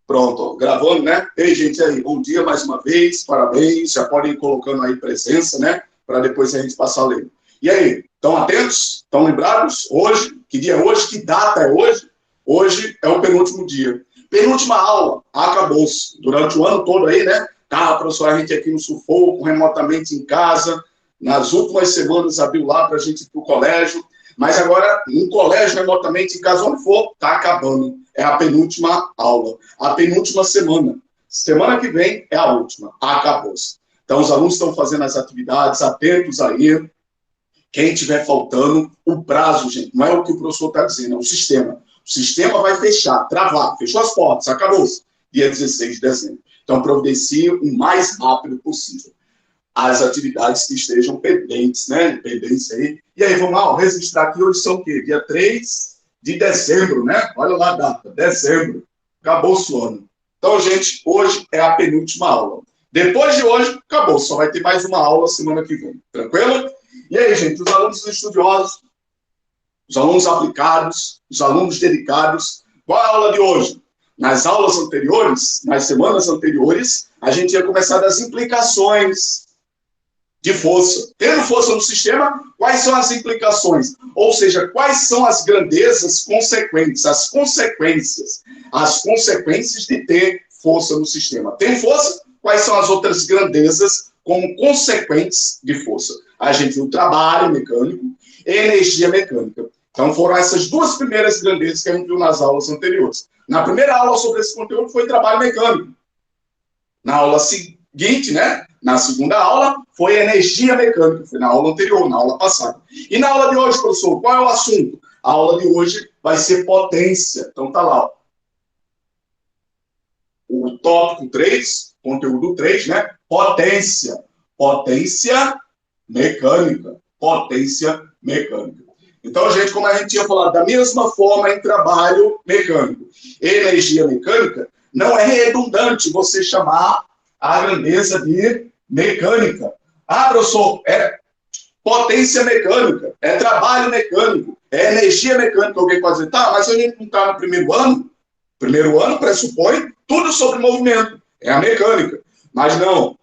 Pronto, gravando, né? Ei, gente, aí, bom dia mais uma vez, parabéns, já podem ir colocando aí presença, né? Para depois a gente passar a ler. E aí, estão atentos? Estão lembrados? Hoje, que dia é hoje? Que data é hoje? Hoje é o penúltimo dia. Penúltima aula, acabou-se. Durante o ano todo aí, né? Tá, professor, a gente aqui no sufoco, remotamente em casa. Nas últimas semanas abriu lá para a gente ir para o colégio. Mas agora, no colégio, remotamente, em casa onde for, está acabando. É a penúltima aula. A penúltima semana. Semana que vem é a última. Acabou-se. Então, os alunos estão fazendo as atividades, atentos aí. Quem estiver faltando, o prazo, gente, não é o que o professor está dizendo, é o sistema. O sistema vai fechar, travar, fechou as portas, acabou-se. Dia 16 de dezembro. Então, providencie o mais rápido possível as atividades que estejam pendentes, né? Pendentes aí. E aí, vamos lá, registrar aqui, hoje são o quê? Dia 3 de dezembro, né? Olha lá a data, dezembro. Acabou-se o ano. Então, gente, hoje é a penúltima aula. Depois de hoje, acabou. Só vai ter mais uma aula semana que vem. Tranquilo? E aí, gente, os alunos estudiosos, os alunos aplicados, os alunos dedicados, qual é a aula de hoje? Nas aulas anteriores, nas semanas anteriores, a gente ia começar das implicações de força. Tendo força no sistema, quais são as implicações? Ou seja, quais são as grandezas consequentes, as consequências de ter força no sistema. Tem força? Quais são as outras grandezas como consequentes de força? A gente viu trabalho mecânico e energia mecânica. Então, foram essas duas primeiras grandezas que a gente viu nas aulas anteriores. Na primeira aula sobre esse conteúdo foi trabalho mecânico. Na aula seguinte, né? Na segunda aula, foi energia mecânica. Foi na aula anterior, na aula passada. E na aula de hoje, professor, qual é o assunto? A aula de hoje vai ser potência. Então, tá lá, ó. O tópico 3, conteúdo 3, né? Potência. Potência mecânica. Potência mecânica. Então, gente, como a gente tinha falado, da mesma forma em trabalho mecânico, energia mecânica, não é redundante você chamar a grandeza de mecânica. Ah, professor, é potência mecânica, é trabalho mecânico, é energia mecânica. Alguém pode dizer, tá, mas a gente não está no primeiro ano? Primeiro ano pressupõe tudo sobre movimento, é a mecânica. Mas não,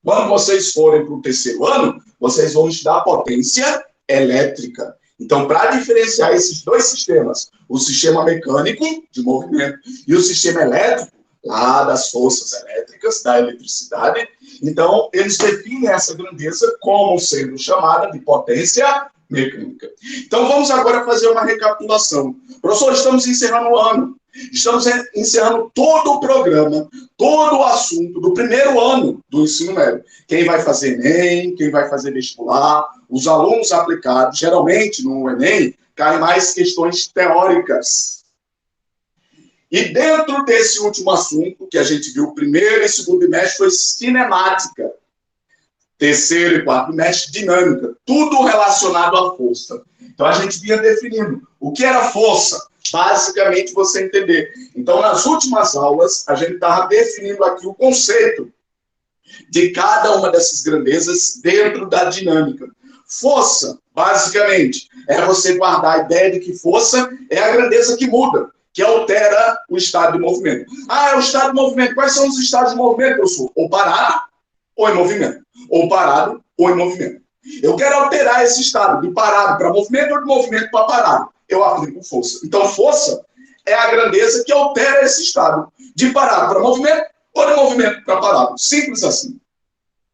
quando vocês forem para o terceiro ano, vocês vão estudar potência elétrica. Então, para diferenciar esses dois sistemas, o sistema mecânico de movimento e o sistema elétrico, lá das forças elétricas, da eletricidade, então, eles definem essa grandeza como sendo chamada de potência mecânica. Então, vamos agora fazer uma recapitulação. Professor, estamos encerrando o ano. Estamos encerrando todo o programa, todo o assunto do primeiro ano do ensino médio. Quem vai fazer Enem, quem vai fazer vestibular, os alunos aplicados, geralmente no Enem, caem mais questões teóricas. E dentro desse último assunto, que a gente viu, primeiro e segundo bimestre, foi cinemática. Terceiro e quarto bimestre, dinâmica. Tudo relacionado à força. Então, a gente vinha definindo o que era força. Basicamente, você entender. Então, nas últimas aulas, a gente estava definindo aqui o conceito de cada uma dessas grandezas dentro da dinâmica. Força, basicamente, é você guardar a ideia de que força é a grandeza que muda, que altera o estado de movimento. Ah, é o estado de movimento. Quais são os estados de movimento, professor? Ou parado, ou em movimento. Ou parado, ou em movimento. Eu quero alterar esse estado de parado para movimento ou de movimento para parado. Eu aplico força. Então, força é a grandeza que altera esse estado de parado para movimento ou de movimento para parado. Simples assim.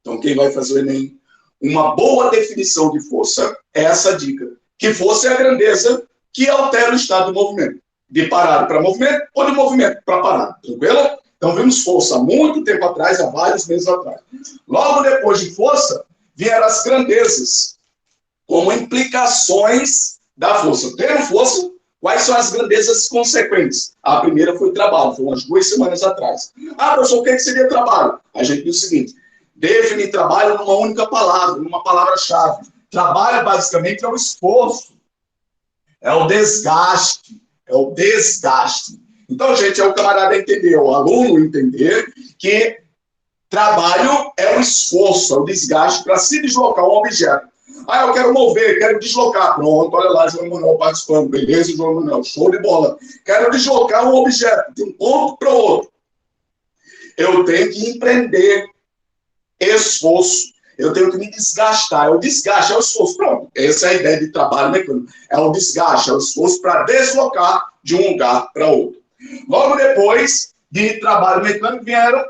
Então, quem vai fazer o Enem, uma boa definição de força é essa dica. Que força é a grandeza que altera o estado de movimento. De parado para movimento ou de movimento para parado. Tranquilo? Então, vimos força há muito tempo atrás, há vários meses atrás. Logo depois de força, vieram as grandezas, como implicações da força. Tendo força, quais são as grandezas consequentes? A primeira foi trabalho, foi umas 2 semanas atrás. Ah, professor, o que seria trabalho? A gente viu o seguinte, definir trabalho numa única palavra, numa palavra-chave. Trabalho, basicamente, é o esforço, é o desgaste, Então, gente, é o camarada entender, o aluno entender que trabalho é o esforço, é o desgaste para se deslocar um objeto. Ah, eu quero mover, quero deslocar. Pronto, olha lá, João Manuel participando. Beleza, João Manuel, show de bola. Quero deslocar um objeto de um ponto para o outro. Eu tenho que empreender esforço. Eu tenho que me desgastar. O desgaste é o esforço. Pronto, essa é a ideia de trabalho mecânico. É o desgaste, é o esforço para deslocar de um lugar para outro. Logo depois de trabalho mecânico vieram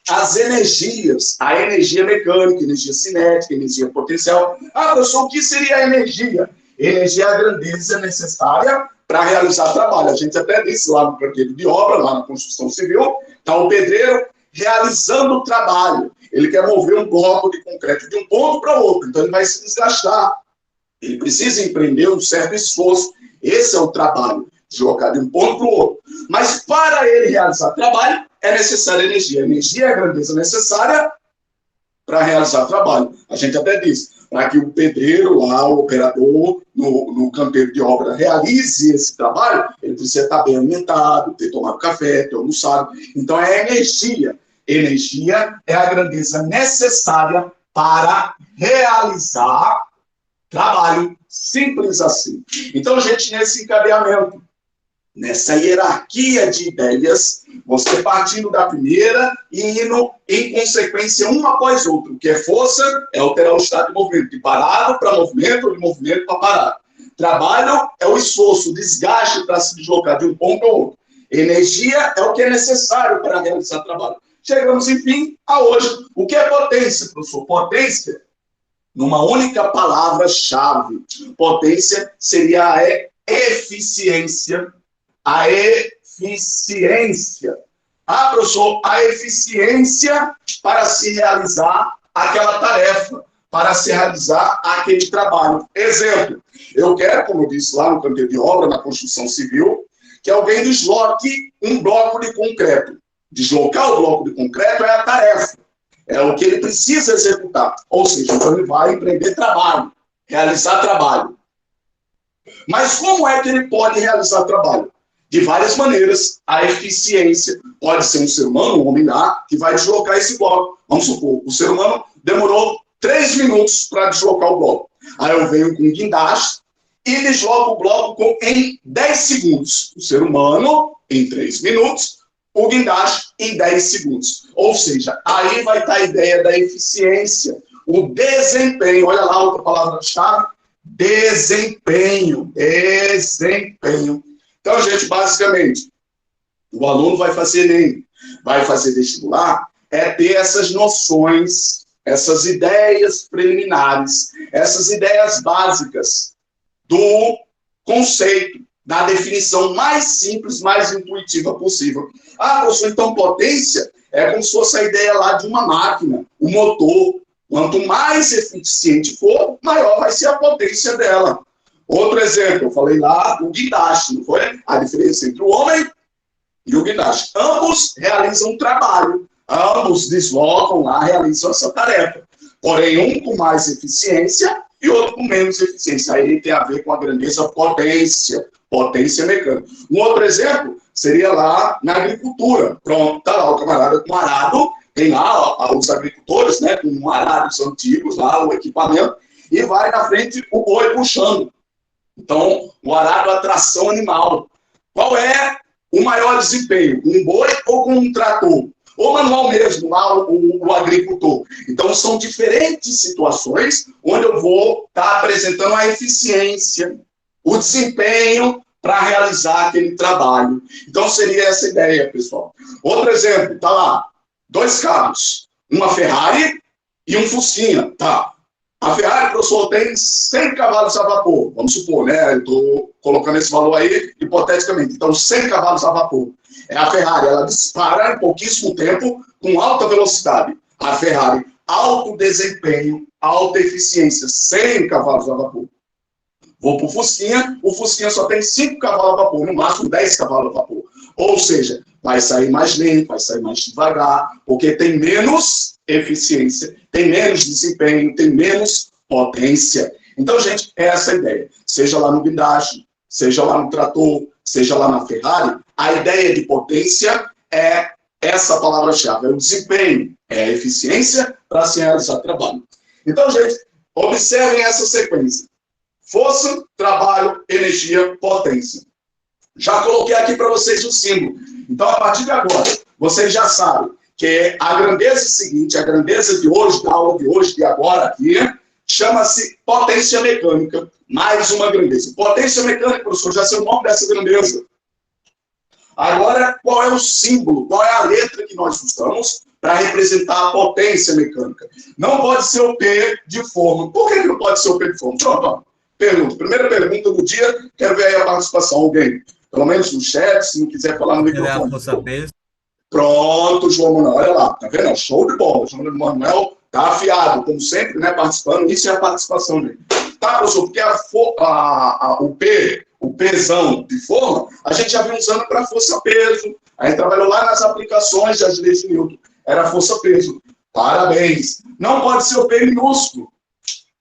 as energias, a energia mecânica, energia cinética, energia potencial. Ah, professor, o que seria a energia? Energia é a grandeza necessária para realizar trabalho. A gente até disse lá no canteiro de obra, lá na construção civil, está o pedreiro realizando o trabalho. Ele quer mover um bloco de concreto de um ponto para outro, então ele vai se desgastar. Ele precisa empreender um certo esforço. Esse é o trabalho, deslocar de um ponto para o outro. Mas para ele realizar trabalho, é necessária energia. A energia é a grandeza necessária para realizar trabalho. A gente até diz, para que o pedreiro lá, o operador no canteiro de obra realize esse trabalho, ele precisa estar bem alimentado, ter tomado café, ter almoçado. Então é energia. Energia é a grandeza necessária para realizar trabalho. Simples assim. Então, gente, nesse encadeamento, nessa hierarquia de ideias, você partindo da primeira e indo em consequência uma após outra. O que é força é alterar o estado de movimento, de parado para movimento, ou de movimento para parado. Trabalho é o esforço, o desgaste para se deslocar de um ponto ao outro. Energia é o que é necessário para realizar trabalho. Chegamos, enfim, a hoje. O que é potência, professor? Potência, numa única palavra-chave. Potência seria a eficiência. A eficiência. Ah, professor, a eficiência para se realizar aquela tarefa, para se realizar aquele trabalho. Exemplo, eu quero, como eu disse lá no canteiro de obra, na construção civil, que alguém desloque um bloco de concreto. Deslocar o bloco de concreto é a tarefa. É o que ele precisa executar. Ou seja, então ele vai empreender trabalho, realizar trabalho. Mas como é que ele pode realizar trabalho? De várias maneiras. A eficiência pode ser um ser humano, um homem lá, que vai deslocar esse bloco. Vamos supor, o ser humano demorou 3 minutos para deslocar o bloco. Aí eu venho com guindaste e desloco o bloco em 10 segundos. O ser humano, em 3 minutos, o guindaste em 10 segundos. Ou seja, aí vai estar a ideia da eficiência, o desempenho. Olha lá outra palavra-chave. Desempenho. Desempenho. Então, gente, basicamente, o aluno vai fazer Enem, vai fazer vestibular, é ter essas noções, essas ideias preliminares, essas ideias básicas do conceito, da definição mais simples, mais intuitiva possível. Ah, professor, então potência é como se fosse a ideia lá de uma máquina, o motor. Quanto mais eficiente for, maior vai ser a potência dela. Outro exemplo, eu falei lá, o guindaste, não foi? A diferença entre o homem e o guindaste. Ambos realizam trabalho, ambos deslocam lá, realizam essa tarefa. Porém, um com mais eficiência e outro com menos eficiência. Aí tem a ver com a grandeza potência, potência mecânica. Um outro exemplo seria lá na agricultura. Pronto, tá lá o camarada com arado, tem lá os agricultores, né, com arados antigos, lá o equipamento, e vai na frente o boi puxando. Então, o arado é a tração animal. Qual é o maior desempenho? Um boi ou com um trator? Ou manual mesmo, lá o agricultor. Então, são diferentes situações onde eu vou estar apresentando a eficiência, o desempenho para realizar aquele trabalho. Então, seria essa ideia, pessoal. Outro exemplo, tá lá, 2 carros, uma Ferrari e um Fusquinha, tá? A Ferrari, professor, tem 100 cavalos a vapor, vamos supor, né? Eu estou colocando esse valor aí hipoteticamente. Então, 100 cavalos a vapor. É a Ferrari, ela dispara em pouquíssimo tempo com alta velocidade. A Ferrari, alto desempenho, alta eficiência, 100 cavalos a vapor. Vou para o Fusquinha só tem 5 cavalos a vapor, no máximo 10 cavalos a vapor. Ou seja, vai sair mais lento, vai sair mais devagar, porque tem menos eficiência, tem menos desempenho, tem menos potência. Então, gente, é essa a ideia. Seja lá no guindaste, seja lá no trator, seja lá na Ferrari, a ideia de potência é essa palavra-chave, é o desempenho, é a eficiência para se realizar trabalho. Então, gente, Observem essa sequência. Força, trabalho, energia, potência. Já coloquei aqui para vocês o símbolo. Então, a partir de agora, vocês já sabem que a grandeza seguinte, a grandeza de hoje, da aula de hoje, de agora aqui, chama-se potência mecânica. Mais uma grandeza. Potência mecânica, professor, já sei o nome dessa grandeza. Agora, qual é o símbolo, qual é a letra que nós usamos para representar a potência mecânica? Não pode ser o P de forma. Por que não pode ser o P de forma? Pronto, pergunta. Primeira pergunta do dia, quero ver aí a participação. Alguém? Pelo menos no chat, se não quiser falar no microfone. A força peso. Pronto, João Manuel, olha lá, tá vendo? Show de bola. João Manuel tá afiado, como sempre, né, participando. Isso é a participação dele. Tá, professor, porque o pesão de forma, a gente já vem usando para força-peso. A gente trabalhou lá nas aplicações das leis de Newton. Era força-peso. Parabéns. Não pode ser o P minúsculo.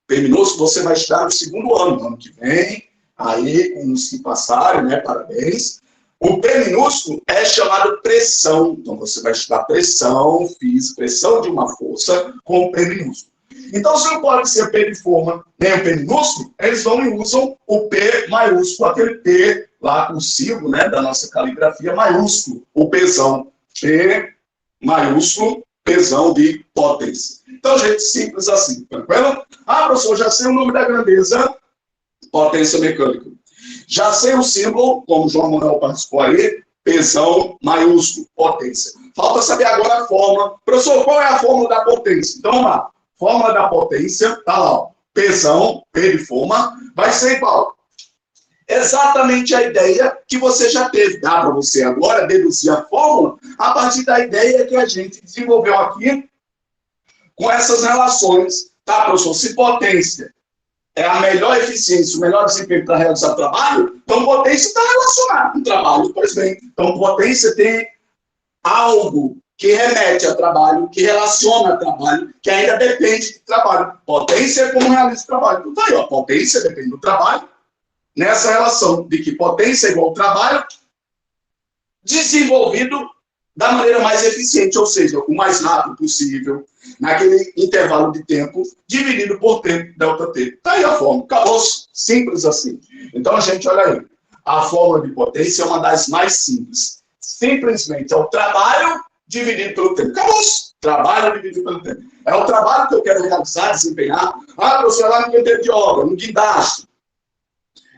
P minúsculo você vai estudar no segundo ano que vem. Aí, com os que passarem, né? Parabéns. O P minúsculo é chamado pressão. Então, você vai estudar pressão física, pressão de uma força com o P minúsculo. Então, se não pode ser P de forma nem o P minúsculo, eles vão e usam o P maiúsculo, aquele P lá cursivo, né, da nossa caligrafia maiúsculo, o pesão. P maiúsculo, pesão de potência. Então, gente, simples assim, tranquilo? Ah, professor, já sei o nome da grandeza, potência mecânica. Já sei o símbolo, como o João Manuel participou aí, pesão maiúsculo, potência. Falta saber agora a fórmula. Professor, qual é a fórmula da potência? Então, vamos lá. Fórmula da potência, tá lá, ó. Pesão, P de forma, vai ser igual. Exatamente a ideia que você já teve. Dá para você agora deduzir a fórmula a partir da ideia que a gente desenvolveu aqui com essas relações. Tá, professor? Se potência é a melhor eficiência, o melhor desempenho para realizar trabalho, então potência está relacionada com trabalho, pois bem. Então potência tem algo que remete a trabalho, que relaciona a trabalho, que ainda depende de trabalho. Potência é como realiza o trabalho. Então, tá aí, ó, potência depende do trabalho, nessa relação de que potência é igual ao trabalho, desenvolvido da maneira mais eficiente, ou seja, o mais rápido possível, naquele intervalo de tempo, dividido por tempo, ΔT. Tá aí a fórmula, acabou, simples assim. Então, gente, olha aí, a fórmula de potência é uma das mais simples. Simplesmente é o trabalho dividido pelo tempo. Acabou, trabalho dividido pelo tempo. É o trabalho que eu quero realizar, desempenhar. Ah, professor, é lá no canteiro de obra, no guindaste.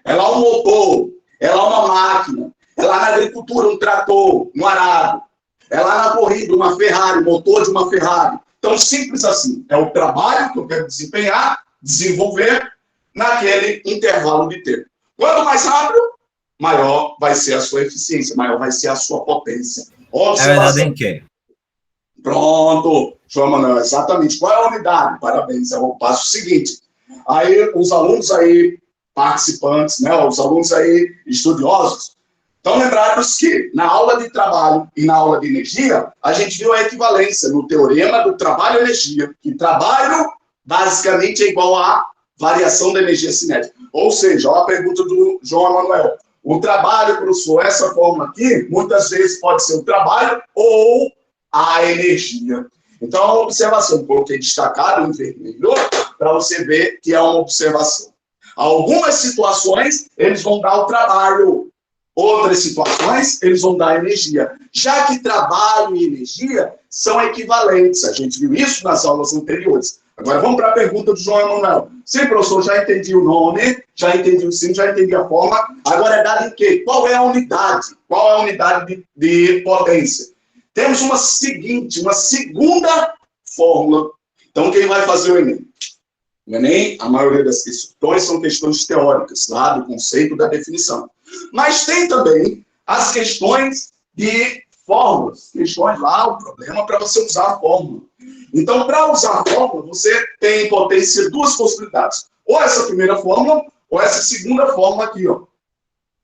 É lá um motor, é lá uma máquina, é lá na agricultura um trator, um arado, é lá na corrida uma Ferrari, motor de uma Ferrari. Então, simples assim, é o trabalho que eu quero desempenhar, desenvolver naquele intervalo de tempo. Quanto mais rápido, maior vai ser a sua eficiência, maior vai ser a sua potência. É verdade em quê? Pronto, João Manuel, exatamente. Qual é a unidade? Parabéns, é o passo seguinte. Aí, os alunos aí, participantes, né, os alunos aí, estudiosos, estão lembrados que na aula de trabalho e na aula de energia, a gente viu a equivalência no teorema do trabalho-energia, que trabalho, basicamente, é igual a variação da energia cinética. Ou seja, olha a pergunta do João Emanuel. O trabalho, professor, essa forma aqui, muitas vezes pode ser o trabalho ou a energia. Então, é uma observação. Coloquei destacado em vermelho para você ver que é uma observação. Algumas situações, eles vão dar o trabalho. Outras situações, eles vão dar energia. Já que trabalho e energia são equivalentes. A gente viu isso nas aulas anteriores. Agora, vamos para a pergunta do João Emanuel. Sim, professor, já entendi o nome, já entendi o símbolo, já entendi a forma. Agora é dado em quê? Qual é a unidade? Qual é a unidade de potência? Temos uma segunda fórmula. Então, quem vai fazer o Enem? O Enem, a maioria das questões são questões teóricas, lá do conceito da definição. Mas tem também as questões de fórmulas. Questões lá, o problema para você usar a fórmula. Então, para usar a fórmula, você tem em potência duas possibilidades. Ou essa primeira fórmula, ou essa segunda fórmula aqui, ó.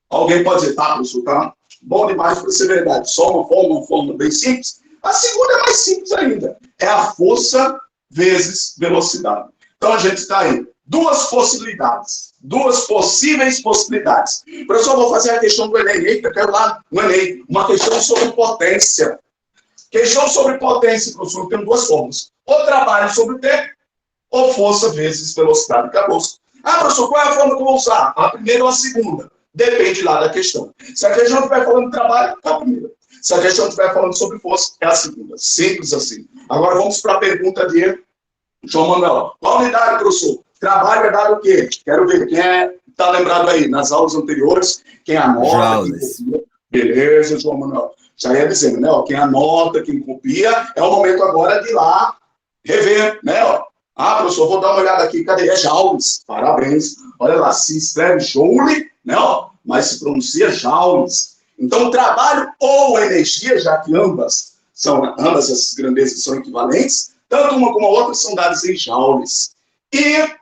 Alguém pode dizer, tá, professor, tá bom demais para ser verdade. Só uma fórmula bem simples. A segunda é mais simples ainda. É a força vezes velocidade. Então, a gente está aí. Duas possibilidades. Duas possíveis possibilidades. Professor, vou fazer a questão do Enem. Eita, quero lá no Enem. Uma questão sobre potência. Questão sobre potência, professor, tem duas formas. Ou trabalho sobre o tempo, ou força vezes velocidade. Acabou. Ah, professor, qual é a forma que eu vou usar? A primeira ou a segunda? Depende lá da questão. Se a questão estiver falando de trabalho, é a primeira. Se a questão estiver falando sobre força, é a segunda. Simples assim. Agora vamos para a pergunta de João Manuel. Qual unidade, professor? Trabalho é dado o quê? Quero ver quem está lembrado aí nas aulas anteriores, quem anota, quem copia. Beleza, João Manuel. Já ia dizendo, né? Ó, quem anota, quem copia, é o momento agora de ir lá rever, né? Ó. Ah, professor, vou dar uma olhada aqui. Cadê? É joules. Parabéns. Olha lá, se escreve joule, né? Ó, mas se pronuncia joules. Então, trabalho ou energia, já que ambas essas grandezas são equivalentes, tanto uma como a outra são dadas em joules. E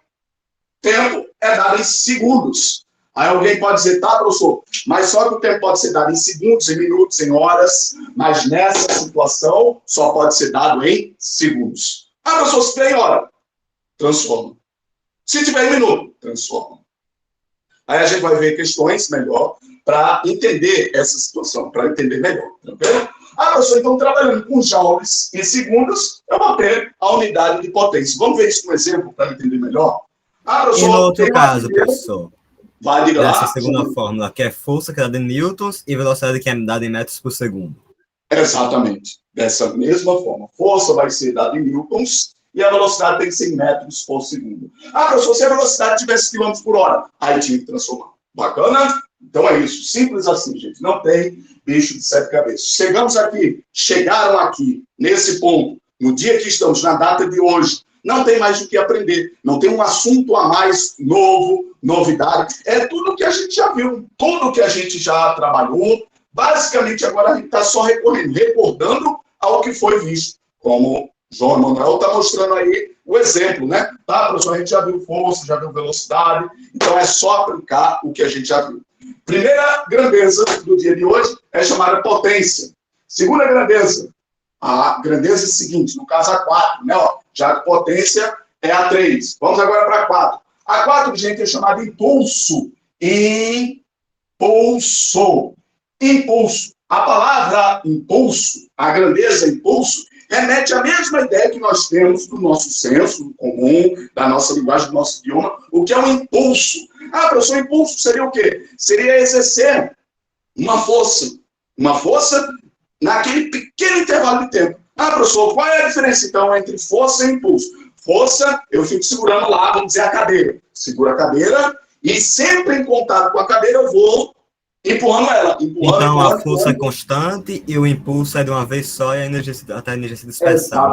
tempo é dado em segundos. Aí alguém pode dizer, tá, professor, mas só que o tempo pode ser dado em segundos, em minutos, em horas, mas nessa situação só pode ser dado em segundos. Ah, professor, se tiver em hora, transforma. Se tiver em minuto, transforma. Aí a gente vai ver questões melhor para entender essa situação, para entender melhor. Tranquilo? Ah, professor, então trabalhando com joules em segundos, eu vou ter a unidade de potência. Vamos ver isso com um exemplo para entender melhor? Ah, professor, e no outro caso, professor, vai diga lá. dessa segunda fórmula, que é força, que é dada em newtons, e velocidade, que é dada em metros por segundo. Exatamente. Dessa mesma forma. Força vai ser dada em newtons e a velocidade tem que ser em metros por segundo. Ah, professor, se a velocidade tivesse quilômetros por hora, aí tinha que transformar. Bacana? Então é isso. Simples assim, gente. Não tem bicho de sete cabeças. Chegaram aqui, nesse ponto, no dia que estamos, na data de hoje, não tem mais o que aprender. Não tem um assunto a mais novo, novidade. É tudo que a gente já viu, tudo que a gente já trabalhou. Basicamente, agora a gente está só recordando ao que foi visto. Como João Manuel está mostrando aí o exemplo, né? Tá, professor, a gente já viu força, já viu velocidade. Então, é só aplicar o que a gente já viu. Primeira grandeza do dia de hoje é chamada potência. Segunda grandeza, a grandeza seguinte, no caso a 4, né? Ó, já a potência é a 3. Vamos agora para a 4. A 4, gente, é chamada impulso. Impulso. Impulso. A palavra impulso, a grandeza impulso, remete à mesma ideia que nós temos do nosso senso comum, da nossa linguagem, do nosso idioma, o que é um impulso. Ah, professor, impulso seria o quê? Seria exercer uma força naquele pequeno intervalo de tempo. Ah, professor, qual é a diferença, então, entre força e impulso? Força, eu fico segurando lá, vamos dizer, a cadeira. Seguro a cadeira e sempre em contato com a cadeira eu vou empurrando ela. Então, a força é constante e o impulso é de uma vez só e até a energia se dispersar.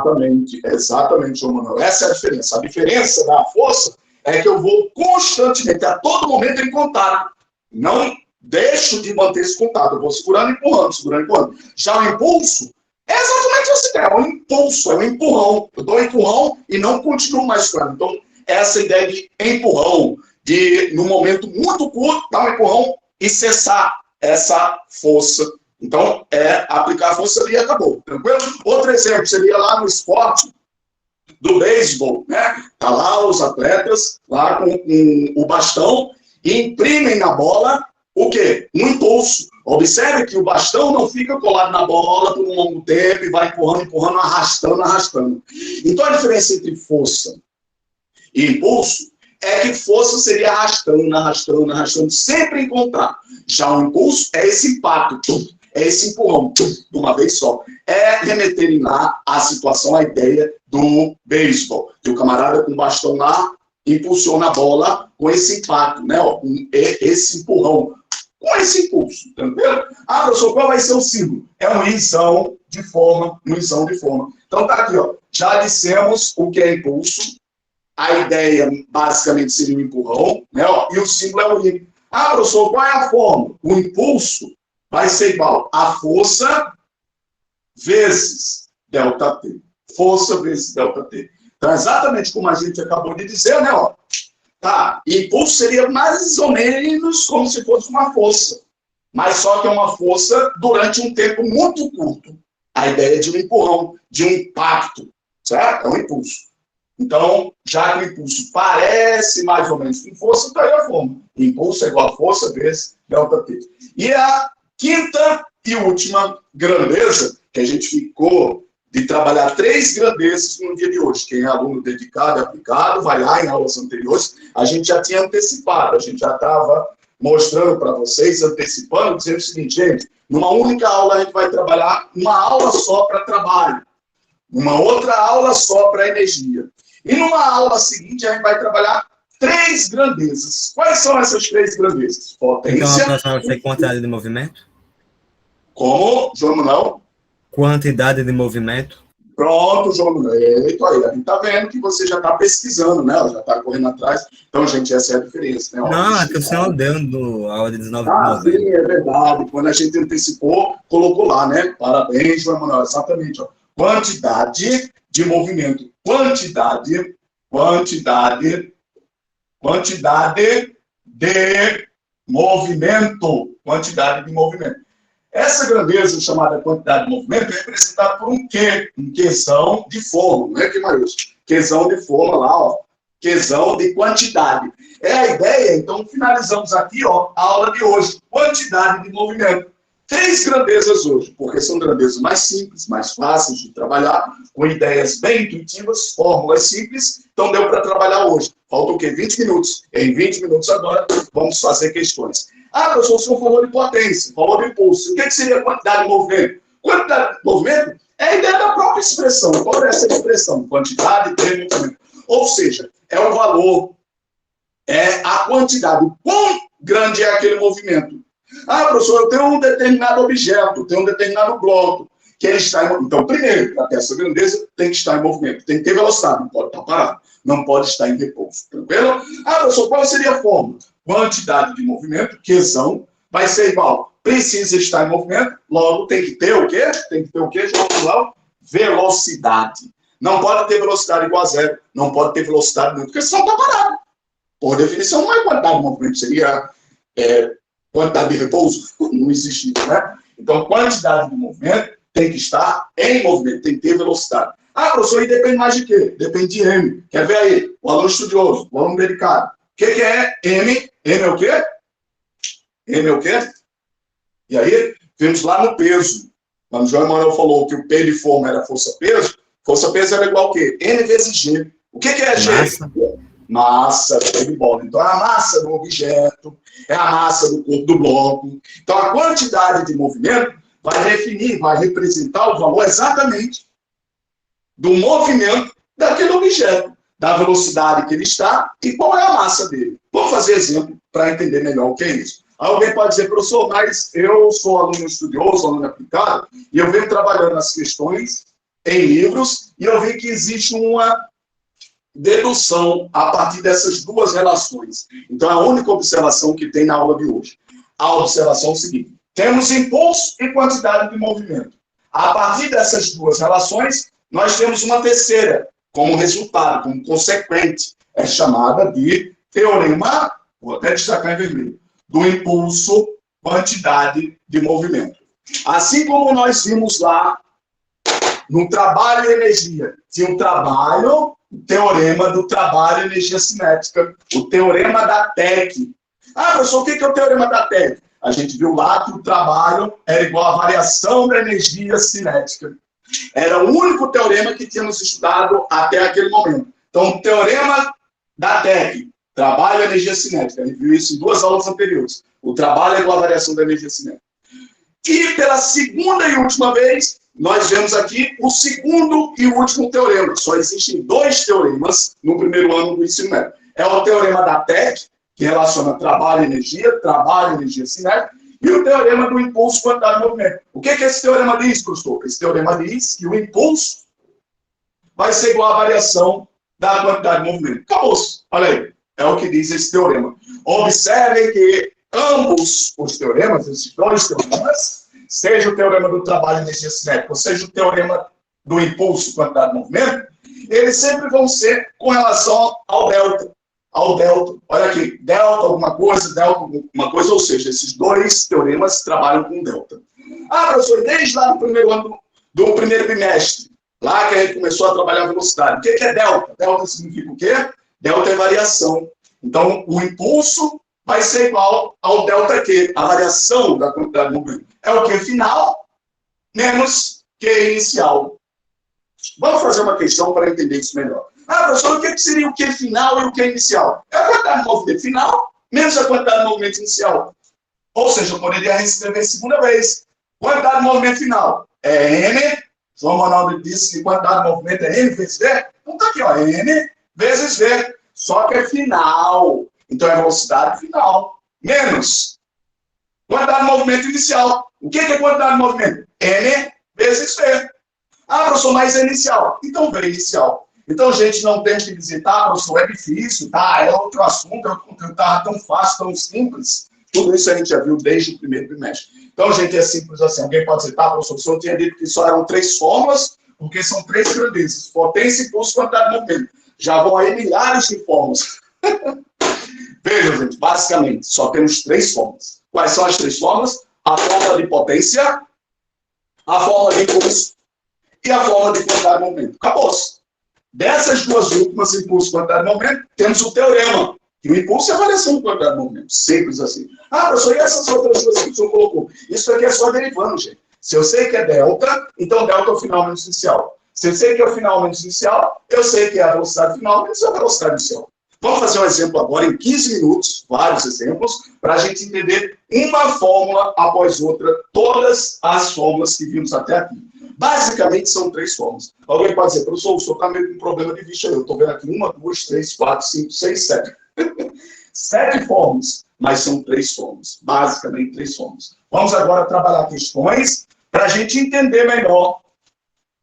Exatamente, João Manuel. Essa é a diferença. A diferença da força é que eu vou constantemente, a todo momento, em contato. Não deixo de manter esse contato. Eu vou segurando e empurrando. Já o impulso é exatamente essa ideia. É um impulso, é um empurrão. Eu dou um empurrão e não continuo mais segurando. Então, essa ideia de empurrão, de, num momento muito curto, dar um empurrão e cessar essa força. Então, aplicar a força ali e acabou. Tranquilo? Outro exemplo seria lá no esporte do beisebol, né? Tá lá os atletas, lá com o bastão, e imprimem na bola o quê? Um impulso. Observe que o bastão não fica colado na bola por um longo tempo e vai empurrando, arrastando. Então, a diferença entre força e impulso é que força seria arrastando, sempre em contato. Já o impulso é esse impacto, é esse empurrão, de uma vez só. É remeterem lá a situação, a ideia do beisebol. Que o camarada com o bastão lá impulsiona a bola com esse impacto, né? Ó, esse empurrão, com esse impulso, entendeu? Ah, professor, qual vai ser o símbolo? É um isão de forma. Então tá aqui, ó. Já dissemos o que é impulso. A ideia, basicamente, seria um empurrão, né? Ó, e o símbolo é o I. Ah, professor, qual é a forma? O impulso vai ser igual a força vezes ΔT. Força vezes ΔT. Então, exatamente como a gente acabou de dizer, né? Ó, tá, impulso seria mais ou menos como se fosse uma força. Mas só que é uma força durante um tempo muito curto. A ideia de um empurrão, de um impacto, certo? É um impulso. Então, já que o impulso parece mais ou menos com força, está aí a forma. Impulso é igual a força vezes ΔT. E a quinta e última grandeza, que a gente ficou de trabalhar 3 grandezas no dia de hoje. Quem é aluno dedicado e aplicado, vai lá em aulas anteriores, a gente já tinha antecipado, a gente já estava mostrando para vocês, antecipando, dizendo o seguinte, gente, numa única aula a gente vai trabalhar uma aula só para trabalho, uma outra aula só para energia. E numa aula seguinte a gente vai trabalhar 3 grandezas. Quais são essas 3 grandezas? Potência. Então a próxima vai ser quantidade de movimento? Como, João Manuel? Quantidade de movimento? Pronto, João Manuel. Eita, aí, a gente está vendo que você já está pesquisando, né? Já está correndo atrás. Então, gente, essa é a diferença, né? Não, é que o senhor deu no aula de 19 de Ah, novembro. sim, é verdade. Quando a gente antecipou, colocou lá, né? Parabéns, João Manuel. Exatamente. Ó. Quantidade de movimento. Quantidade de movimento. Quantidade de movimento. Essa grandeza chamada quantidade de movimento é representada por um Q, um Qzão de forma, não é que maiúsculo? Qzão de forma lá, ó. Qzão de quantidade. É a ideia, então finalizamos aqui, ó, a aula de hoje. Quantidade de movimento. 3 grandezas hoje, porque são grandezas mais simples, mais fáceis de trabalhar, com ideias bem intuitivas, fórmulas simples, então deu para trabalhar hoje. Falta o quê? 20 minutos. Em 20 minutos agora, vamos fazer questões. Ah, professor, o senhor falou de potência, falou de impulso. O que seria quantidade de movimento? Quantidade de movimento é a ideia da própria expressão. Qual é essa expressão? Quantidade de movimento. Ou seja, é o valor, é a quantidade. Quão grande é aquele movimento? Ah, professor, eu tenho um determinado objeto, tenho um determinado bloco, que ele está em movimento. Então, primeiro, para ter essa grandeza, tem que estar em movimento, tem que ter velocidade, não pode estar parado, não pode estar em repouso. Tranquilo? Ah, professor, qual seria a fórmula? Quantidade de movimento, Qzão, vai ser igual. Precisa estar em movimento, logo tem que ter o quê? Tem que ter o quê, João? Velocidade. Não pode ter velocidade igual a zero, não pode ter velocidade muito, porque senão está parado. Por definição, não é quantidade de movimento, seria quantidade de repouso. Não existe isso, né? Então, quantidade de movimento tem que estar em movimento, tem que ter velocidade. Ah, professor, e depende mais de quê? Depende de M. Quer ver aí? O aluno estudioso, o aluno dedicado. O que é M? M é o quê? M é o quê? E aí, vimos lá no peso. Quando o João Emanuel falou que o P de forma era força-peso, força-peso era igual ao quê? N vezes G. O que é G? Massa. Massa, show de bola. Então, é a massa do objeto, é a massa do corpo do bloco. Então, a quantidade de movimento vai definir, vai representar o valor exatamente do movimento daquele objeto, da velocidade que ele está e qual é a massa dele. Vou fazer exemplo para entender melhor o que é isso. Alguém pode dizer, professor, mas eu sou aluno estudioso, aluno aplicado, e eu venho trabalhando as questões em livros, e eu vi que existe uma dedução a partir dessas duas relações. Então, é a única observação que tem na aula de hoje. A observação é o seguinte: temos impulso e quantidade de movimento. A partir dessas duas relações, nós temos uma terceira, como resultado, como consequente. É chamada de teorema, vou até destacar em vermelho, do impulso, quantidade de movimento. Assim como nós vimos lá no trabalho e energia, tinha um trabalho, o teorema do trabalho e energia cinética, o teorema da TEC. Ah, professor, o que é o teorema da TEC? A gente viu lá que o trabalho era igual à variação da energia cinética. Era o único teorema que tínhamos estudado até aquele momento. Então, o teorema da TEC, trabalho e energia cinética. A gente viu isso em 2 aulas anteriores. O trabalho é igual à variação da energia cinética. E pela segunda e última vez, nós vemos aqui o segundo e último teorema. Só existem 2 teoremas no primeiro ano do ensino médio. É o teorema da TEC, que relaciona trabalho e energia cinética, e o teorema do impulso, quantidade de movimento. O que esse teorema diz, professor? Esse teorema diz que o impulso vai ser igual à variação da quantidade de movimento. Acabou-se. Olha aí. É o que diz esse teorema. Observem que ambos os teoremas, esses 2 teoremas, seja o teorema do trabalho e energia cinética, ou seja o teorema do impulso, quantidade de movimento, eles sempre vão ser com relação ao delta. Ao delta. Olha aqui, delta alguma coisa, ou seja, esses 2 teoremas trabalham com delta. Ah, professor, desde lá no primeiro ano do primeiro bimestre, lá que a gente começou a trabalhar a velocidade, o que é delta? Delta significa o quê? Delta é variação. Então, o impulso vai ser igual ao delta Q, a variação da quantidade de movimento. É o Q final menos Q inicial. Vamos fazer uma questão para entender isso melhor. Ah, professor, o que seria o Q final e o Q inicial? É a quantidade de movimento final menos a quantidade de movimento inicial. Ou seja, eu poderia reescrever a segunda vez. Quantidade de movimento final é N. João Ronaldo disse que quantidade de movimento é N vezes V. Então tá aqui, ó, N vezes V. Só que é final. Então é velocidade final. Menos quantidade de movimento inicial. O que é quantidade de movimento? N vezes V. Ah, professor, mas é inicial. Então V inicial. Então, gente, não tem que dizer, tá, professor, é difícil, tá, é outro assunto, é outro conteúdo, tá tão fácil, tão simples. Tudo isso a gente já viu desde o primeiro trimestre. Então, gente, é simples assim. Alguém pode dizer, tá, professor, o senhor tinha dito que só eram 3 fórmulas, porque são 3 grandezas, potência, impulso, quantidade de movimento. Já vão aí milhares de fórmulas. Veja, gente, basicamente, só temos 3 fórmulas. Quais são as 3 fórmulas? A fórmula de potência, a fórmula de impulso e a fórmula de quantidade de movimento. Acabou-se. Dessas duas últimas, impulso e quantidade de movimento, temos o teorema. Que o impulso é a variação de quantidade de movimento. Simples assim. Ah, professor, e essas outras duas que o senhor colocou? Isso aqui é só derivando, gente. Se eu sei que é delta, então delta é o final menos inicial. Se eu sei que é o final menos inicial, eu sei que é a velocidade final menos a velocidade inicial. Vamos fazer um exemplo agora em 15 minutos, vários exemplos, para a gente entender uma fórmula após outra, todas as fórmulas que vimos até aqui. Basicamente, são 3 fórmulas. Alguém pode dizer, professor, o senhor está meio com problema de vista. Eu estou vendo aqui 1, 2, 3, 4, 5, 6, 7. 7 fórmulas, mas são 3 fórmulas. Basicamente, 3 fórmulas. Vamos agora trabalhar questões para a gente entender melhor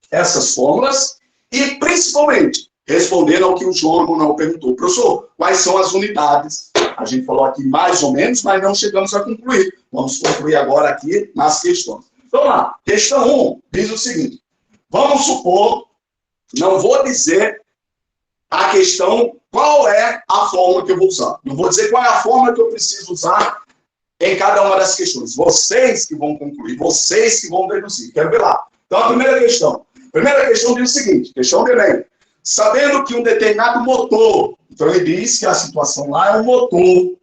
essas fórmulas e, principalmente, responder ao que o João Manuel perguntou. Professor, quais são as unidades? A gente falou aqui mais ou menos, mas não chegamos a concluir. Vamos concluir agora aqui nas questões. Vamos lá. Questão 1 diz o seguinte. Vamos supor, não vou dizer a questão, qual é a fórmula que eu vou usar. Não vou dizer qual é a fórmula que eu preciso usar em cada uma das questões. Vocês que vão concluir, vocês que vão deduzir. Quero ver lá. Então, a primeira questão. A primeira questão diz o seguinte, questão de Enem. Sabendo que um determinado motor, então ele diz que a situação lá é um motor.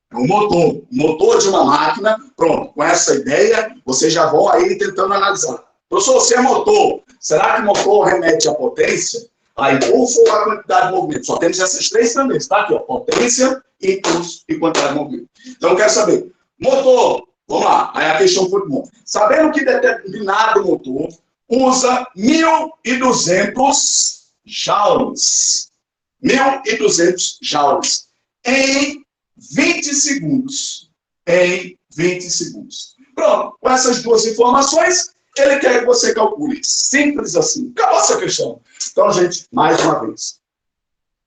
É um motor de uma máquina. Pronto, com essa ideia, vocês já vão aí tentando analisar. Professor, se é motor, será que motor remete à potência, a impulso ou a quantidade de movimento? Só temos essas 3 também, tá aqui, ó, potência, impulso e quantidade de movimento. Então, eu quero saber, motor, vamos lá, aí a questão foi bom. Sabendo que determinado motor usa 1.200 joules. 1.200 joules em 20 segundos. Em 20 segundos. Pronto, com essas 2 informações, ele quer que você calcule. Simples assim. Acabou essa questão. Então, gente, mais uma vez.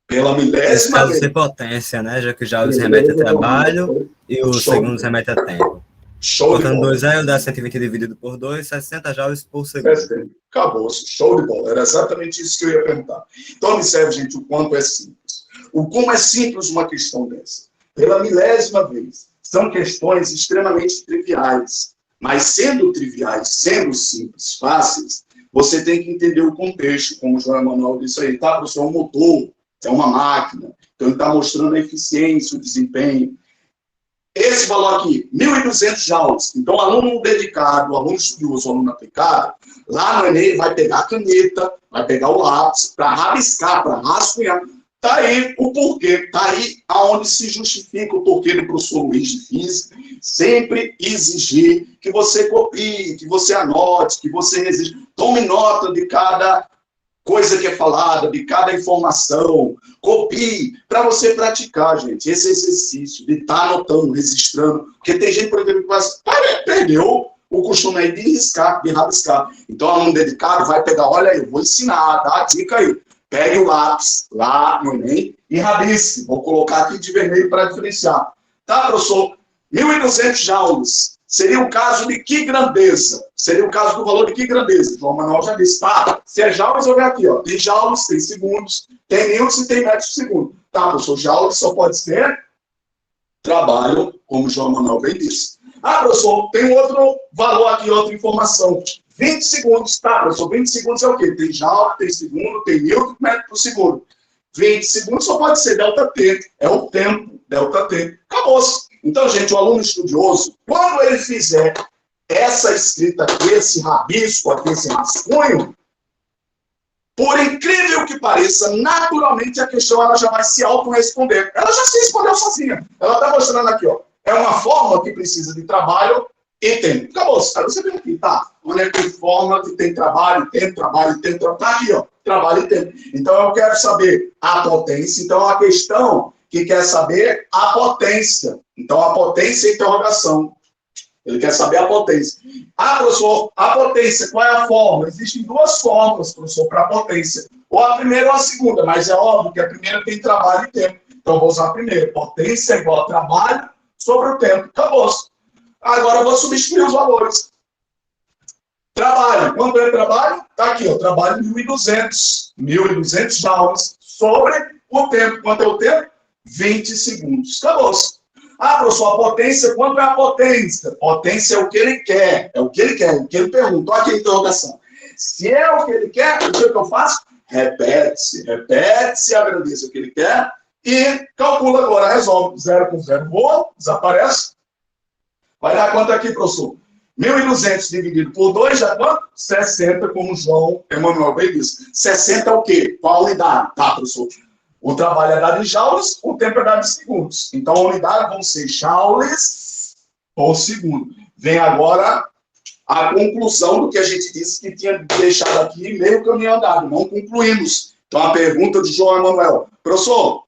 Pela milésima vez. Sem potência, né? Já que o joules remete a trabalho e os segundos remete a tempo. Show de bola. Botando 2 L, dá 120 dividido por 2, 60 joules por segundo. Acabou. Show de bola. Era exatamente isso que eu ia perguntar. Então, observe, gente, o quanto é simples. O como é simples uma questão dessa. Pela milésima vez. São questões extremamente triviais. Mas sendo triviais, sendo simples, fáceis, você tem que entender o contexto, como o João Manuel disse aí. Tá, professor, é um motor, é uma máquina. Então, ele está mostrando a eficiência, o desempenho. Esse valor aqui, 1.200 joules. Então, o aluno dedicado, o aluno estudioso, o aluno aplicado, lá no Enem vai pegar a caneta, vai pegar o lápis, para rabiscar, para rascunhar. Está aí o porquê, está aí aonde se justifica o porquê do professor Luiz de Física sempre exigir que você copie, que você anote, que você resista. Tome nota de cada coisa que é falada, de cada informação, copie, para você praticar, gente, esse exercício de estar anotando, registrando, porque tem gente, por exemplo, que perdeu o costume aí de riscar, de rabiscar. Então, o aluno dedicado vai pegar, olha aí, eu vou ensinar, dá a dica aí. Pegue o lápis lá no Enem e rabisque. Vou colocar aqui de vermelho para diferenciar. Tá, professor? 1.200 joules. Seria o caso de que grandeza? Seria o caso do valor de que grandeza? João Manuel já disse. Tá, se é joules, eu vejo aqui. Ó. Tem joules, tem segundos, tem newtons e tem metros por segundo. Tá, professor, joules só pode ser trabalho, como o João Manuel bem disse. Ah, professor, tem outro valor aqui, outra informação. 20 segundos, tá, professor? 20 segundos é o quê? Tem joule, tem segundo, tem newton, metro por segundo. 20 segundos só pode ser ΔT. É o tempo, ΔT. Acabou-se. Então, gente, o aluno estudioso, quando ele fizer essa escrita aqui, esse rabisco aqui, esse rascunho, Por incrível que pareça, naturalmente a questão ela já vai se autorresponder. Ela já se respondeu sozinha. Ela está mostrando aqui, ó. É uma forma que precisa de trabalho e tempo. Acabou. Aí você vem aqui, tá? Onde é que forma que tem trabalho e tempo, trabalho e tempo. Tá aqui, ó. Trabalho e tempo. Então eu quero saber a potência. Então é uma questão que quer saber a potência. Então a potência é interrogação. Ele quer saber a potência. Ah, professor, a potência, qual é a forma? Existem duas formas, professor, para a potência. Ou a primeira ou a segunda, mas é óbvio que a primeira tem trabalho e tempo. Então, eu vou usar a primeira. Potência é igual a trabalho sobre o tempo. Acabou. Agora, eu vou substituir os valores. Trabalho. Quanto é trabalho? Está aqui, ó. Trabalho 1.200. 1.200 joules sobre o tempo. Quanto é o tempo? 20 segundos. Acabou. Ah, professor, a potência, quanto é a potência? Potência é o que ele quer. É o que ele quer, o que ele pergunta. Olha aqui a interrogação. Se é o que ele quer, o que eu faço? Repete-se, agradeça o que ele quer e calcula agora, resolve. 0 com 0 voa, desaparece. Vai dar quanto aqui, professor? 1.200 dividido por 2 dá quanto? 60, como João Emanuel bem disse. 60 é o quê? Qual a unidade? Tá, professor? O trabalho é dado em joules, o tempo é dado em segundos. Então, a unidade vão ser joules por segundo. Vem agora a conclusão do que a gente disse que tinha deixado aqui meio caminho andado. Não concluímos. Então, a pergunta de João Emanuel. Professor,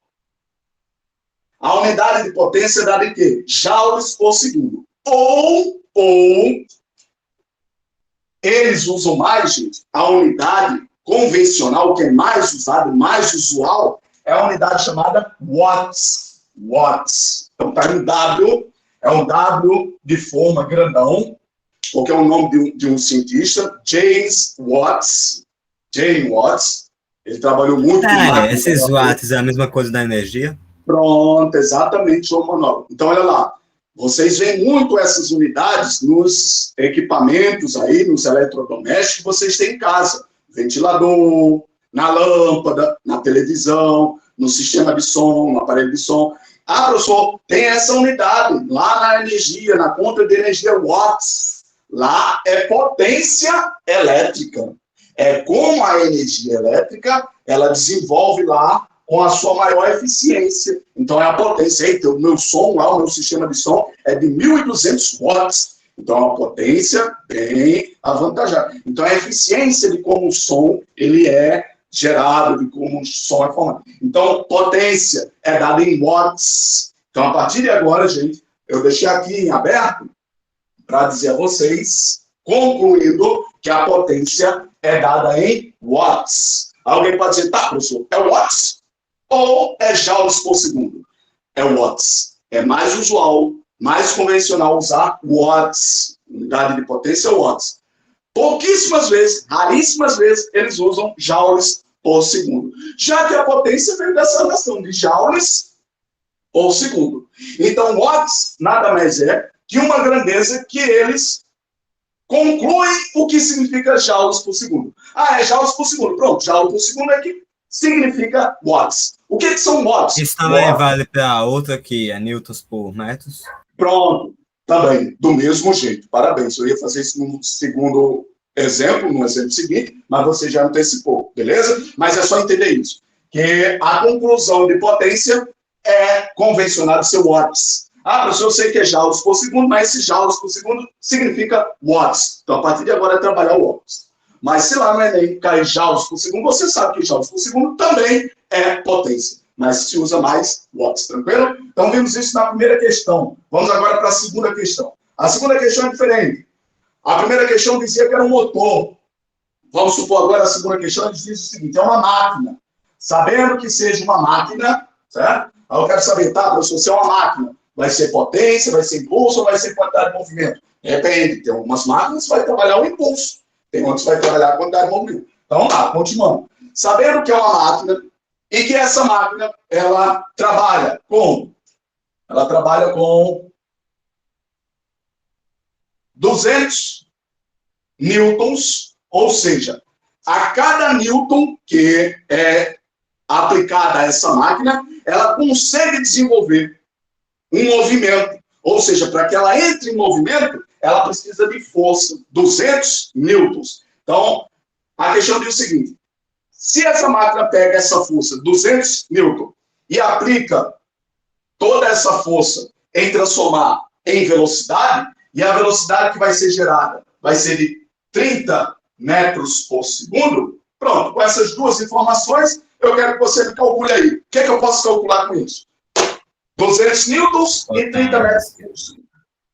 a unidade de potência é dada em quê? Joules por segundo. Ou eles usam mais, gente, a unidade convencional, que é mais usada, mais usual, é a unidade chamada watts. Watts. Então, está em W, é um W de forma grandão, porque é o nome de um cientista, James Watts. James Watts. Ele trabalhou muito com esses watts é a mesma coisa da energia? Pronto, exatamente, João Manuel. Então, olha lá. Vocês veem muito essas unidades nos equipamentos aí, nos eletrodomésticos que vocês têm em casa. Ventilador, na lâmpada, na televisão, no sistema de som, no aparelho de som. Ah, professor, tem essa unidade lá na energia, na conta de energia watts. Lá é potência elétrica. É como a energia elétrica, ela desenvolve lá com a sua maior eficiência. Então, é a potência. Eita, o meu som lá, o meu sistema de som é de 1.200 watts. Então, é uma potência bem avantajada. Então, a eficiência de como o som ele é gerado, de como o som é formado. Então, potência é dada em watts. Então, a partir de agora, gente, eu deixei aqui em aberto para dizer a vocês, concluído, que a potência é dada em watts. Alguém pode dizer, tá, professor, é watts ou é joules por segundo? É watts. É mais usual, mais convencional usar watts. Unidade de potência é watts. Pouquíssimas vezes, raríssimas vezes, eles usam joules por segundo. Já que a potência veio dessa relação de joules por segundo. Então, watts nada mais é que uma grandeza que eles concluem o que significa joules por segundo. Ah, é joules por segundo. Pronto, joule por segundo é que significa watts. O que são watts? Isso também vale para outra que é newtons por metros? Pronto, também, do mesmo jeito. Parabéns, eu ia fazer isso no segundo exemplo, no exemplo seguinte, mas você já antecipou, beleza? Mas é só entender isso, que a conclusão de potência é convencionado ser watts. Ah, professor, eu sei que é joules por segundo, mas esse joules por segundo significa watts. Então, a partir de agora é trabalhar o watts. Mas se lá no Enem cair joules por segundo, você sabe que joules por segundo também é potência. Mas se usa mais watts, tranquilo? Então, vimos isso na primeira questão. Vamos agora para a segunda questão. A segunda questão é diferente. A primeira questão dizia que era um motor. Vamos supor agora a segunda questão, diz o seguinte, é uma máquina. Sabendo que seja uma máquina, certo? Aí eu quero saber, tá, professor, se é uma máquina, vai ser potência, vai ser impulso ou vai ser quantidade de movimento? Depende. Tem algumas máquinas que vai trabalhar o impulso. Tem outras que vai trabalhar a quantidade de movimento. Então, vamos lá, continuando. Sabendo que é uma máquina e que essa máquina, ela trabalha com 200 newtons, ou seja, a cada newton que é aplicada a essa máquina, ela consegue desenvolver um movimento. Ou seja, para que ela entre em movimento, ela precisa de força, 200 newtons. Então, a questão diz o seguinte, Se essa máquina pega essa força, 200 newton, e aplica toda essa força em transformar em velocidade, e a velocidade que vai ser gerada vai ser de 30 metros por segundo, pronto, com essas duas informações, eu quero que você me calcule aí. O que é que eu posso calcular com isso? 200 newtons e 30 metros por segundo.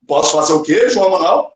Posso fazer o quê, João Manuel?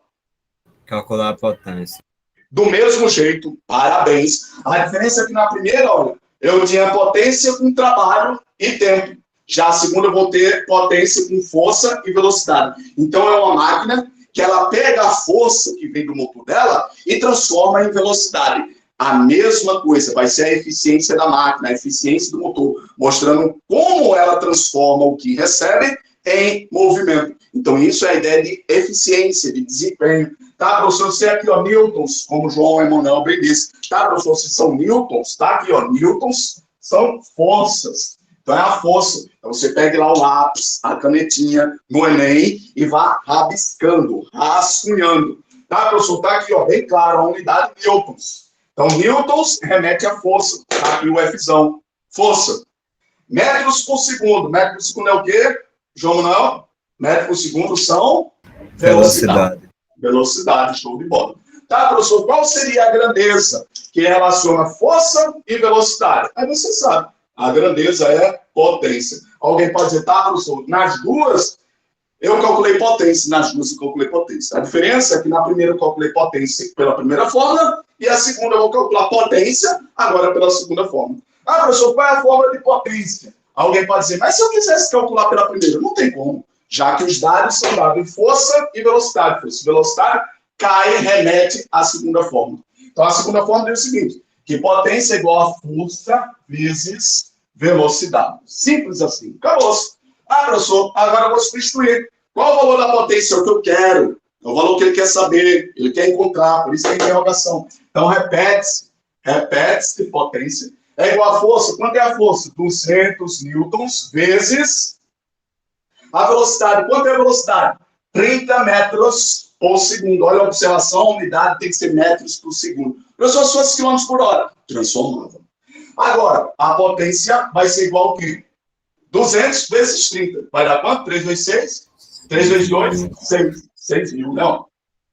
Calcular a potência. Do mesmo jeito, parabéns. A diferença é que na primeira, olha, eu tinha potência com trabalho e tempo. Já a segunda eu vou ter potência com força e velocidade. Então é uma máquina que ela pega a força que vem do motor dela e transforma em velocidade. A mesma coisa, vai ser a eficiência da máquina, a eficiência do motor, mostrando como ela transforma o que recebe em movimento. Então isso é a ideia de eficiência, de desempenho. Tá, professor? Você aqui, ó, newtons, como o João Emanuel bem disse. Tá, professor? Se são newtons, tá aqui, ó, newtons são forças. Então é a força. Então você pega lá o lápis, a canetinha no Enem e vá rabiscando, rascunhando. Tá, professor? Tá aqui, ó, bem claro, a unidade newtons. Então, newtons remete à força. Tá aqui o Fzão. Força. Metros por segundo. Metro por segundo é o quê, João Manuel? Metro por segundo são velocidade. Velocidade, show de bola. Tá, professor, qual seria a grandeza que relaciona força e velocidade? Aí você sabe, a grandeza é potência. Alguém pode dizer, tá, professor, nas duas eu calculei potência, nas duas eu calculei potência. A diferença é que na primeira eu calculei potência pela primeira forma e a segunda eu vou calcular potência agora pela segunda forma. Ah, professor, qual é a forma de potência? Alguém pode dizer, mas se eu quisesse calcular pela primeira, não tem como. Já que os dados são dados em força e velocidade. Força e velocidade cai e remete à segunda fórmula. Então, a segunda fórmula é o seguinte, que potência é igual a força vezes velocidade. Simples assim. Acabou-se. Ah, professor, agora eu vou substituir. Qual o valor da potência? É o que eu quero. É o valor que ele quer saber, ele quer encontrar, por isso tem interrogação. Então, repete-se potência. É igual a força. Quanto é a força? 200 newtons vezes a velocidade. Quanto é a velocidade? 30 metros por segundo. Olha a observação, a unidade tem que ser metros por segundo. Professor, se fosse quilômetros por hora, transformava. Agora, a potência vai ser igual ao quê? 200 vezes 30. Vai dar quanto? 3 vezes 6? 3 vezes 2? 6. 6 mil, não.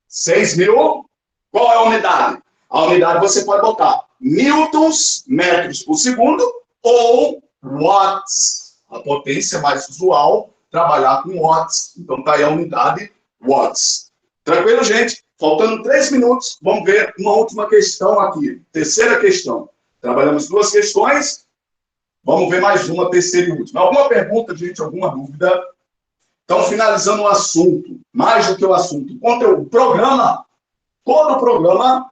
6 mil. Qual é a unidade? A unidade você pode botar newtons, metros por segundo, ou watts. A potência mais usual, trabalhar com watts. Então, tá aí a unidade watts. Tranquilo, gente? Faltando 3 minutos, vamos ver uma última questão aqui. Terceira questão. Trabalhamos 2 questões. Vamos ver mais uma, terceira e última. Alguma pergunta, gente? Alguma dúvida? Então, finalizando o assunto. Mais do que o assunto. Conteúdo. Programa. Todo o programa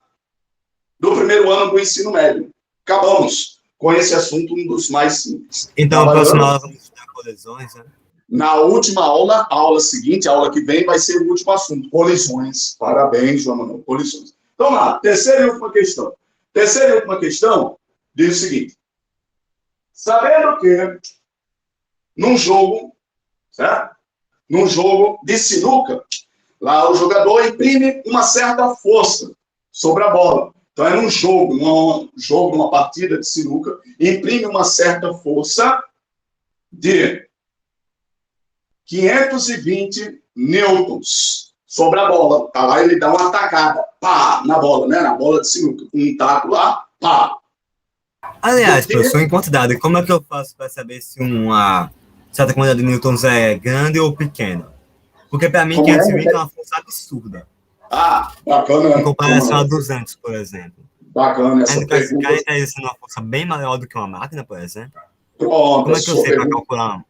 do primeiro ano do ensino médio. Acabamos com esse assunto, um dos mais simples. Então, a próxima aula vamos estudar colisões, né? Na última aula, a aula seguinte, a aula que vem, vai ser o último assunto, colisões. Parabéns, João Manuel, colisões. Então, lá, terceira e última questão. Terceira e última questão diz o seguinte. Sabendo que, num jogo, certo? Num jogo de sinuca, lá o jogador imprime uma certa força sobre a bola. Então, é num jogo, numa partida de sinuca, imprime uma certa força de 520 newtons sobre a bola. Tá lá, ele dá uma tacada, pá, na bola, né? Na bola de sinuca. Um taco lá, pá. Aliás, professor, em quantidade, como é que eu faço para saber se uma certa quantidade de newtons é grande ou pequena? Porque para mim, 520 é uma força absurda. Ah, bacana. Em comparação a 200, por exemplo. Bacana essa pergunta. Esse cara está exercendo uma força bem maior do que uma máquina, por exemplo. Pronto, como é que eu sei para calcular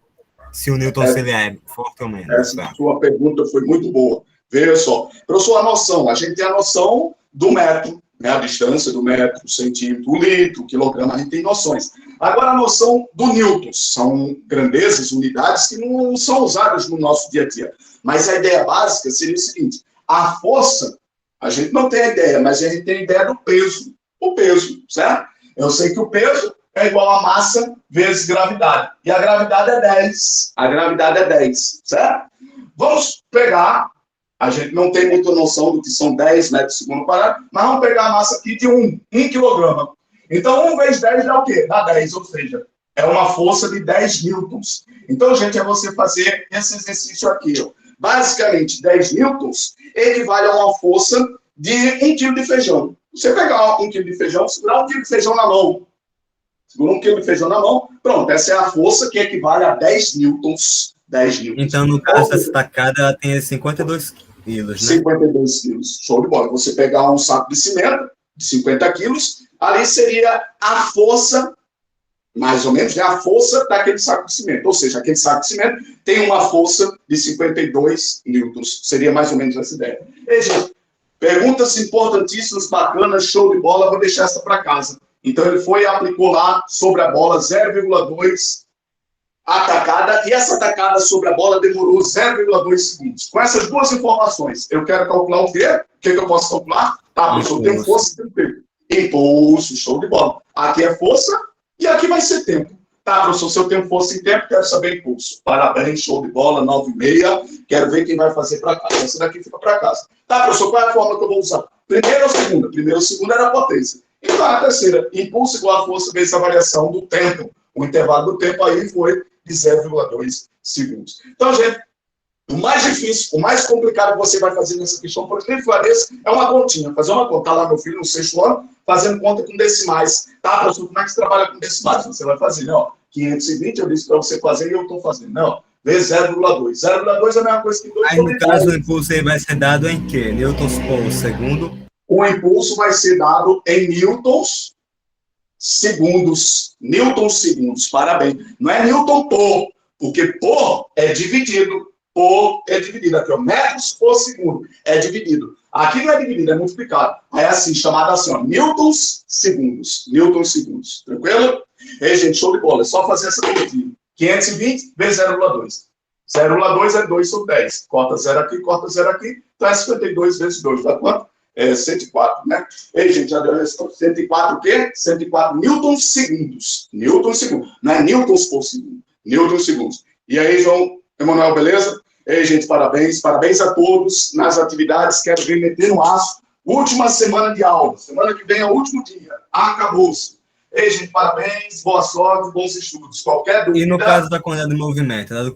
se o Newton se ele é forte ou menos? Essa sua pergunta foi muito boa. Veja só. Professor, a noção, a gente tem a noção do metro, né, a distância do metro, o centímetro, o litro, o quilograma, a gente tem noções. Agora, a noção do Newton, são grandezas, unidades que não são usadas no nosso dia a dia. Mas a ideia básica seria o seguinte, a força, a gente não tem a ideia, mas a gente tem a ideia do peso. O peso, certo? Eu sei que o peso é igual a massa vezes gravidade. E a gravidade é 10. A gravidade é 10, certo? Vamos pegar, a gente não tem muita noção do que são 10 metros por segundo quadrado, mas vamos pegar a massa aqui de 1 quilograma. Então, 1 vezes 10 dá o quê? Dá 10, ou seja, é uma força de 10 newtons. Então, gente, é você fazer esse exercício aqui. Ó. Basicamente, 10 newtons equivale a uma força de 1 quilo de feijão. Você pegar 1 quilo de feijão, segurar 1 quilo de feijão na mão. Segura 1 quilo de feijão na mão. Pronto, essa é a força que equivale a 10 newtons. 10 newtons. Então, no caso, essa tacada ela tem 52 quilos, né? 52 quilos. Show de bola. Você pegar um saco de cimento de 50 quilos, ali seria a força, mais ou menos, né, a força daquele saco de cimento. Ou seja, aquele saco de cimento tem uma força de 52 newtons. Seria mais ou menos essa ideia. E, gente, perguntas importantíssimas, bacanas, show de bola. Vou deixar essa para casa. Então, ele foi e aplicou lá sobre a bola 0,2 atacada, e essa atacada sobre a bola demorou 0,2 segundos. Com essas duas informações, eu quero calcular o quê? O que eu posso calcular? Tá, professor, tem força e tem tempo. Impulso, show de bola. Aqui é força e aqui vai ser tempo. Tá, professor, se eu tenho força e tempo, quero saber impulso. Parabéns, show de bola, 9,6. Quero ver quem vai fazer para casa. Essa daqui fica para casa. Tá, professor, qual é a forma que eu vou usar? Primeira ou segunda? Primeira ou segunda era a potência. Então, a terceira, impulso igual a força vezes a variação do tempo. O intervalo do tempo aí foi de 0,2 segundos. Então, gente, o mais difícil, o mais complicado que você vai fazer nessa questão, por exemplo, é uma continha. Fazer uma conta. Tá lá meu filho no 6º ano, fazendo conta com decimais. Tá, professor, como é que você trabalha com decimais? Você vai fazer, né? Ó, 520, eu disse para você fazer e eu estou fazendo. Não, vezes 0,2. 0,2 é a mesma coisa que 2. Aí, no caso, o impulso aí vai ser dado em quê? Newtons por segundo? O impulso vai ser dado em newtons segundos. Newtons segundos, parabéns. Não é newton por, porque por é dividido. Por é dividido. Aqui, ó, metros por segundo. É dividido. Aqui não é dividido, é multiplicado. Aí é assim, chamado assim, ó, newtons segundos. Newtons segundos. Tranquilo? Ei, gente, show de bola. É só fazer essa continha. 520 vezes 0,2. 0,2 é 2 sobre 10. Corta 0 aqui, corta 0 aqui. Então é 52 vezes 2. Dá quanto? É 104, né? Ei, gente, já deu a resposta. 104 o quê? 104 newtons segundos. Newtons segundos. Não é newtons por segundo. Newtons segundos. E aí, João Emanuel, beleza? Ei, gente, parabéns. Parabéns a todos nas atividades. Quero ver meter no aço. Última semana de aula. Semana que vem é o último dia. Acabou-se. Ei, gente, parabéns. Boa sorte, bons estudos. Qualquer dúvida... E no caso da quantidade de movimento, né,